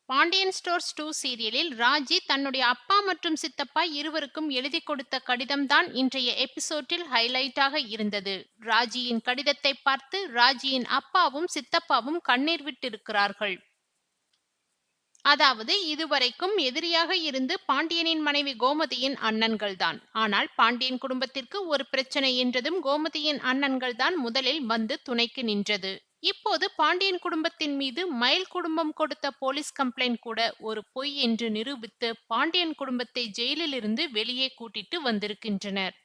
Pandian stores 2 சீரியலில் ராஜி தன்னுடைய அப்பா மற்றும் சித்தப்பா இருவருக்கும் எழுதி கொடுத்த கடிதம் தான் இன்றைய எபிசோடில் ஹைலைட்டாக இருந்தது. ராஜியின் கடிதத்தை பார்த்து ராஜியின் அப்பாவும் சித்தப்பாவும் கண்ணீர் விட்டிருக்கிறார்கள். அதாவது இதுவரைக்கும் எதிரியாக இருந்து பாண்டியனின் மனைவி கோமதியின் அண்ணன்கள்தான். ஆனால் பாண்டியன் குடும்பத்திற்கு ஒரு பிரச்சனை என்றதும் கோமதியின் அண்ணன்கள்தான் முதலில் வந்து துணைக்கு நின்றது. இப்போது பாண்டியன் குடும்பத்தின் மீது மயில் குடும்பம் கொடுத்த போலீஸ் கம்ப்ளைண்ட் கூட ஒரு பொய் என்று நிரூபித்து பாண்டியன் குடும்பத்தை ஜெயிலில் இருந்து வெளியே கூட்டிட்டு வந்திருக்கின்றனர்.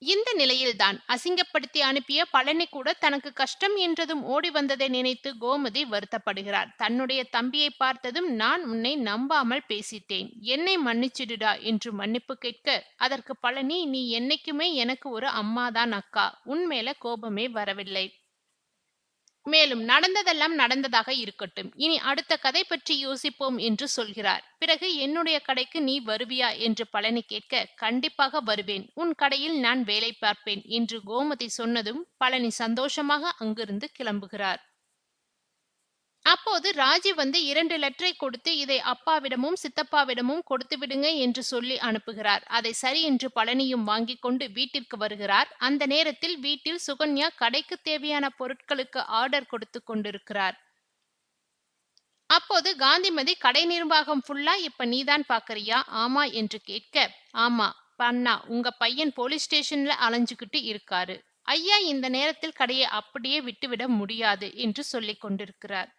இந்த நிலையில்தான் அசிங்கப்படுத்தி அனுப்பிய பழனி கூட தனக்கு கஷ்டம் என்றதும் ஓடி வந்ததை நினைத்து கோமதி வருத்தப்படுகிறார். தன்னுடைய தம்பியை பார்த்ததும் நான் உன்னை நம்பாமல் பேசிட்டேன், என்னை மன்னிச்சிடுடா என்று மன்னிப்பு கேட்க, அதற்கு பழனி நீ என்னைக்குமே எனக்கு ஒரு அம்மாதான் அக்கா, உன் மேல கோபமே வரவில்லை. மேலும் நடந்ததெல்லாம் நடந்ததாக இருக்கட்டும், இனி அடுத்த கதை பற்றி யோசிப்போம் என்று சொல்கிறார். பிறகு என்னுடைய கடைக்கு நீ வருவியா என்று பழனி கேட்க, கண்டிப்பாக வருவேன், உன் கடையில் நான் வேலை பார்ப்பேன் என்று கோமதி சொன்னதும் பழனி சந்தோஷமாக அங்கிருந்து கிளம்புகிறார். அப்போது ராஜி வந்து 2 லெட்டரை கொடுத்து இதை அப்பாவிடமும் சித்தப்பாவிடமும் கொடுத்து விடுங்க என்று சொல்லி அனுப்புகிறார். அதை சரி என்று பழனியும் வாங்கிக் கொண்டு வீட்டிற்கு வருகிறார். அந்த நேரத்தில் வீட்டில் சுகன்யா கடைக்கு தேவையான பொருட்களுக்கு ஆர்டர் கொடுத்து கொண்டிருக்கிறார். அப்போது காந்திமதி கடை நிர்வாகம் ஃபுல்லா இப்ப நீதான் பாக்குறியா? ஆமா என்று கேட்க, ஆமா பண்ணா உங்க பையன் போலீஸ் ஸ்டேஷன்ல அலைஞ்சுகிட்டு இருக்காரு. ஐயா இந்த நேரத்தில் கடையை அப்படியே விட்டுவிட முடியாது என்று சொல்லிக் கொண்டிருக்கிறார்.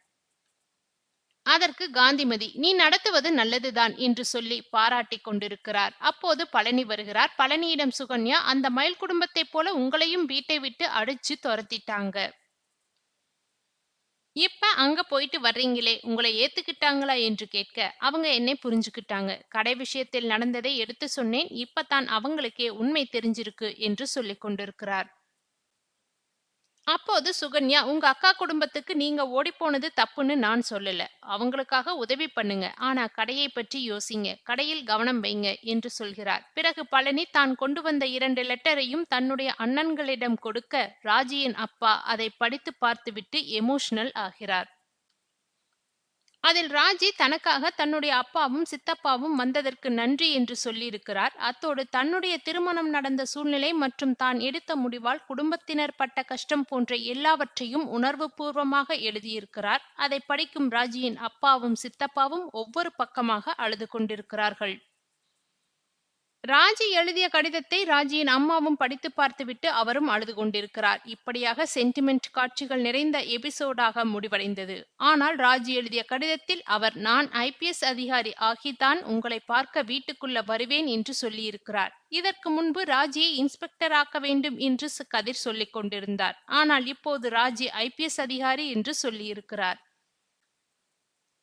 அதற்கு காந்திமதி நீ நடத்துவது நல்லதுதான் என்று சொல்லி பாராட்டிக் கொண்டிருக்கிறார். அப்போது பழனி வருகிறார். பழனியிடம் சுகன்யா அந்த மயில் குடும்பத்தைப் போல உங்களையும் வீட்டை விட்டு அடிச்சு துரத்திட்டாங்க. இப்ப அங்க போயிட்டு வர்றீங்களே உங்களை ஏத்துக்கிட்டாங்களா என்று கேட்க, அவங்க என்னை புரிஞ்சுக்கிட்டாங்க. கடை விஷயத்தில் நடந்ததை எடுத்து சொன்னேன். இப்பதான் அவங்களுக்கே உண்மை தெரிஞ்சிருக்கு என்று சொல்லிக் கொண்டிருக்கிறார். அப்போது சுகன்யா உங்க அக்கா குடும்பத்துக்கு நீங்க ஓடிப்போனது தப்புன்னு நான் சொல்லல. அவங்களுக்காக உதவி பண்ணுங்க. ஆனா கடையை பற்றி யோசிங்க. கடையில் கவனம் வைங்க என்று சொல்கிறார். பிறகு பழனி தான் கொண்டு வந்த 2 லெட்டரையும் தன்னுடைய அண்ணன்களிடம் கொடுக்க, ராஜியின் அப்பா அதை படித்து பார்த்துவிட்டு எமோஷனல் ஆகிறார். அதில் ராஜி தனக்காக தன்னுடைய அப்பாவும் சித்தப்பாவும் வந்ததற்கு நன்றி என்று சொல்லியிருக்கிறார். அத்தோடு தன்னுடைய திருமணம் நடந்த சூழ்நிலை மற்றும் தான் எடுத்த முடிவால் குடும்பத்தினர் பட்ட கஷ்டம் போன்ற எல்லாவற்றையும் உணர்வுபூர்வமாக எழுதியிருக்கிறார். அதை படிக்கும் ராஜியின் அப்பாவும் சித்தப்பாவும் ஒவ்வொரு பக்கமாக அழுது கொண்டிருக்கிறார்கள். ராஜி எழுதிய கடிதத்தை ராஜியின் அம்மாவும் படித்து பார்த்துவிட்டு அவரும் அழுது கொண்டிருக்கிறார். இப்படியாக சென்டிமெண்ட் காட்சிகள் நிறைந்த எபிசோடாக முடிவடைந்தது. ஆனால் ராஜி எழுதிய கடிதத்தில் அவர் நான் ஐபிஎஸ் அதிகாரி ஆகித்தான் உங்களை பார்க்க வீட்டுக்குள்ள வருவேன் என்று சொல்லியிருக்கிறார். இதற்கு முன்பு ராஜியை இன்ஸ்பெக்டர் ஆக்க வேண்டும் என்று கதிர் சொல்லிக் கொண்டிருந்தார். ஆனால் இப்போது ராஜி ஐபிஎஸ் அதிகாரி என்று சொல்லியிருக்கிறார்.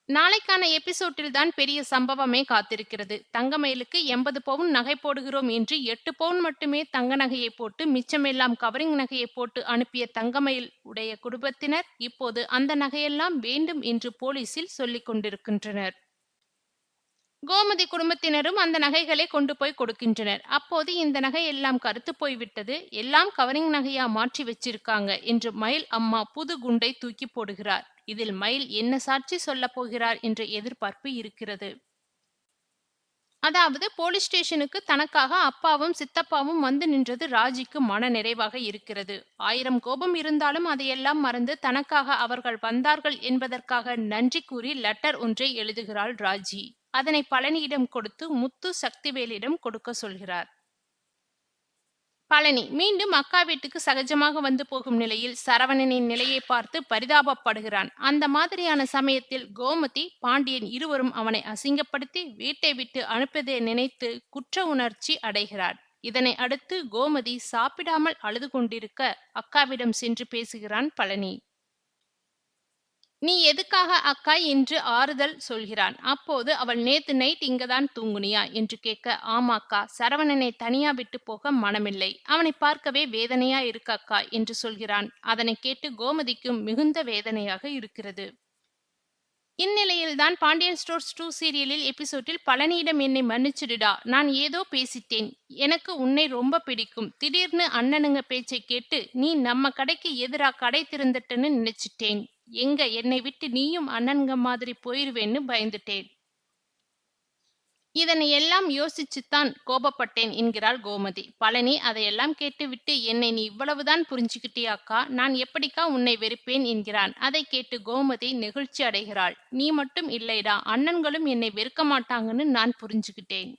நாளைக்கான எபிசோட்டில் தான் பெரிய சம்பவமே காத்திருக்கிறது. தங்கமயிலுக்கு 80 பவுன் நகை போடுகிறோம் என்று 8 பவுன் மட்டுமே தங்க நகையை போட்டு மிச்சமெல்லாம் கவரிங் நகையை போட்டு அனுப்பிய தங்கமயில் உடைய குடும்பத்தினர் இப்போது அந்த நகையெல்லாம் வேண்டும் என்று போலீசில் சொல்லிக் கொண்டிருக்கின்றனர். கோமதி குடும்பத்தினரும் அந்த நகைகளை கொண்டு போய் கொடுக்கின்றனர். அப்போது இந்த நகை எல்லாம் கருத்து போய்விட்டது, எல்லாம் கவரிங் நகையா மாற்றி வச்சிருக்காங்க என்று மயில் அம்மா புது குண்டை தூக்கி போடுகிறார். இதில் மயில் என்ன சாட்சி சொல்ல போகிறார் என்ற எதிர்பார்ப்பு இருக்கிறது. அதாவது போலீஸ் ஸ்டேஷனுக்கு தனக்காக அப்பாவும் சித்தப்பாவும் வந்து நின்றது ராஜிக்கு மன நிறைவாக இருக்கிறது. 1000 கோபம் இருந்தாலும் அதையெல்லாம் மறந்து தனக்காக அவர்கள் வந்தார்கள் என்பதற்காக நன்றி கூறி லெட்டர் ஒன்றை எழுதுகிறாள் ராஜி. அதனை பழனியிடம் கொடுத்து முத்து சக்திவேலிடம் கொடுக்க சொல்கிறார். பழனி மீண்டும் அக்கா வீட்டுக்கு சகஜமாக வந்து போகும் நிலையில் சரவணனின் நிலையை பார்த்து பரிதாபப்படுகிறான். அந்த மாதிரியான சமயத்தில் கோமதி பாண்டியன் இருவரும் அவனை அசிங்கப்படுத்தி வீட்டை விட்டு அனுப்பதை நினைத்து குற்ற உணர்ச்சி அடைகிறார். இதனை அடுத்து கோமதி சாப்பிடாமல் அழுது கொண்டிருக்க அக்காவிடம் சென்று பேசுகிறான் பழனி. நீ எதுக்காக அக்கா என்று ஆறுதல் சொல்கிறான். அப்போது அவள் நேத்து நைட் இங்கதான் தூங்குனியா என்று கேட்க, ஆமாக்கா, சரவணனை தனியா விட்டு போக மனமில்லை, அவனை பார்க்கவே வேதனையா இருக்கு அக்கா என்று சொல்கிறான். அதனை கேட்டு கோமதிக்கும் மிகுந்த வேதனையாக இருக்கிறது. இந்நிலையில்தான் பாண்டியன் ஸ்டோர்ஸ் 2 சீரியலில் எபிசோடில் பழனியிடம் என்னை மன்னிச்சிடுடா, நான் ஏதோ பேசிட்டேன், எனக்கு உன்னை ரொம்ப பிடிக்கும், திடீர்னு அண்ணனுங்க பேச்சை கேட்டு நீ நம்ம கடைக்கு எதிரா கடை திறந்துட்டன்னு நினைச்சிட்டேன், எங்க என்னை விட்டு நீயும் அண்ணன்ங்க மாதிரி போயிருவேன்னு பயந்துட்டேன். இதனை எல்லாம் யோசிச்சுத்தான் கோபப்பட்டேன் என்கிறாள் கோமதி. பழனி அதையெல்லாம் கேட்டுவிட்டு, என்னை நீ இவ்வளவுதான் புரிஞ்சுக்கிட்டியாக்கா, நான் எப்படிக்கா உன்னை வெறுப்பேன் என்கிறான். அதை கேட்டு கோமதி நெகிழ்ச்சி அடைகிறாள். நீ மட்டும் இல்லைடா, அண்ணன்களும் என்னை வெறுக்க மாட்டாங்கன்னு நான் புரிஞ்சுக்கிட்டேன்.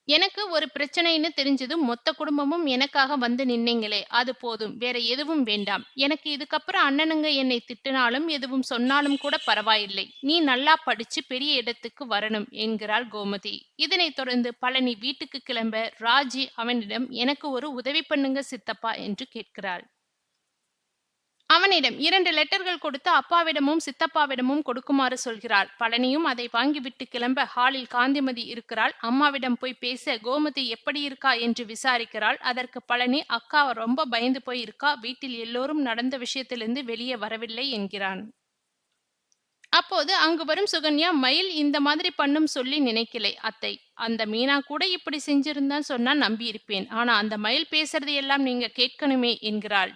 எனக்கு ஒரு பிரச்சனைன்னு தெரிஞ்சதும் மொத்த குடும்பமும் எனக்காக வந்து நின்னீங்களே, அது போதும். வேற எதுவும் வேண்டாம். எனக்கு இதுக்கப்புறம் அண்ணனுங்க என்னை திட்டுனாலும் எதுவும் சொன்னாலும் கூட பரவாயில்லை. நீ நல்லா படிச்சு பெரிய இடத்துக்கு வரணும் என்கிறாள் கோமதி. இதனைத் தொடர்ந்து பழனி வீட்டுக்கு கிளம்ப ராஜி அவனிடம் எனக்கு ஒரு உதவி பண்ணுங்க சித்தப்பா என்று கேட்கிறாள். அவனிடம் 2 லெட்டர்கள் கொடுத்து அப்பாவிடமும் சித்தப்பாவிடமும் கொடுக்குமாறு சொல்கிறாள். பழனியும் அதை வாங்கிவிட்டு கிளம்ப ஹாலில் காந்திமதி இருக்கிறாள். அம்மாவிடம் போய் பேச கோமதி எப்படி இருக்கா என்று விசாரிக்கிறாள். அதற்கு பழனி அக்கா ரொம்ப பயந்து போய் இருக்கா, வீட்டில் எல்லோரும் நடந்த விஷயத்திலிருந்து வெளியே வரவில்லை என்கிறான். அப்போது அங்கு வரும் சுகன்யா, மயில் இந்த மாதிரி பண்ணும் சொல்லி நினைக்கலை அத்தை. அந்த மீனா கூட இப்படி செஞ்சிருந்தான் சொன்னா நம்பியிருப்பேன். ஆனா அந்த மயில் பேசுறது எல்லாம் நீங்க கேட்கணுமே என்கிறாள்.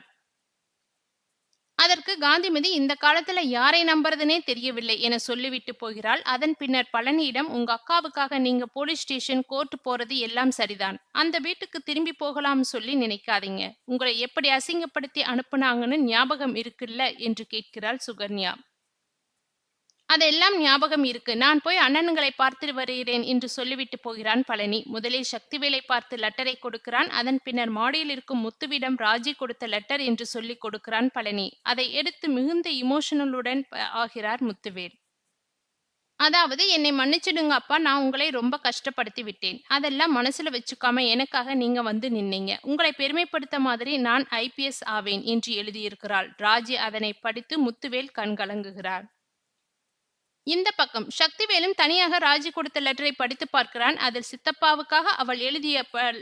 அதற்கு காந்திமதி, இந்த காலத்துல யாரை நம்புறதுனே தெரியவில்லை என சொல்லிவிட்டு போகிறாள். அதன் பின்னர் பழனியிடம், உங்க அக்காவுக்காக நீங்க போலீஸ் ஸ்டேஷன், கோர்ட் போறது எல்லாம் சரிதான். அந்த வீட்டுக்கு திரும்பி போகலாம்னு சொல்லி நினைக்காதீங்க. உங்களை எப்படி அசிங்கப்படுத்தி அனுப்புனாங்கன்னு ஞாபகம் இருக்குல்ல என்று கேட்கிறாள் சுகன்யா. அதெல்லாம் ஞாபகம் இருக்கு. நான் போய் அண்ணனுங்களை பார்த்து வருகிறேன் என்று சொல்லிவிட்டு போகிறான் பழனி. முதலில் சக்திவேலை பார்த்து லெட்டரை கொடுக்கிறான். அதன் பின்னர் மாடியில் இருக்கும் முத்துவிடம் ராஜி கொடுத்த லெட்டர் என்று சொல்லி கொடுக்கிறான் பழனி. அதை எடுத்து மிகுந்த இமோஷனலுடன் ஆகிறார் முத்துவேல். அதாவது, என்னை மன்னிச்சிடுங்க அப்பா, நான் உங்களை ரொம்ப கஷ்டப்படுத்தி விட்டேன். அதெல்லாம் மனசுல வச்சுக்காம எனக்காக நீங்க வந்து நின்னீங்க. உங்களை பெருமைப்படுத்த மாதிரி நான் ஐபிஎஸ் ஆவேன் என்று எழுதியிருக்கிறாள். ராஜி அதனை படித்து முத்துவேல் கண்கலங்குகிறார். இந்த பக்கம் சக்திவேலும் தனியாக ராஜி கொடுத்த லெட்டரை படித்து பார்க்கிறான். அதில் சித்தப்பாவுக்காக அவள் எழுதிய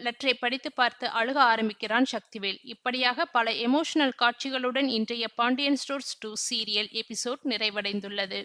லெட்டரை படித்து பார்த்து அழுக ஆரம்பிக்கிறான் சக்திவேல். இப்படியாக பல எமோஷனல் காட்சிகளுடன் இன்றைய பாண்டியன் ஸ்டோர்ஸ் 2 சீரியல் எபிசோட் நிறைவடைந்துள்ளது.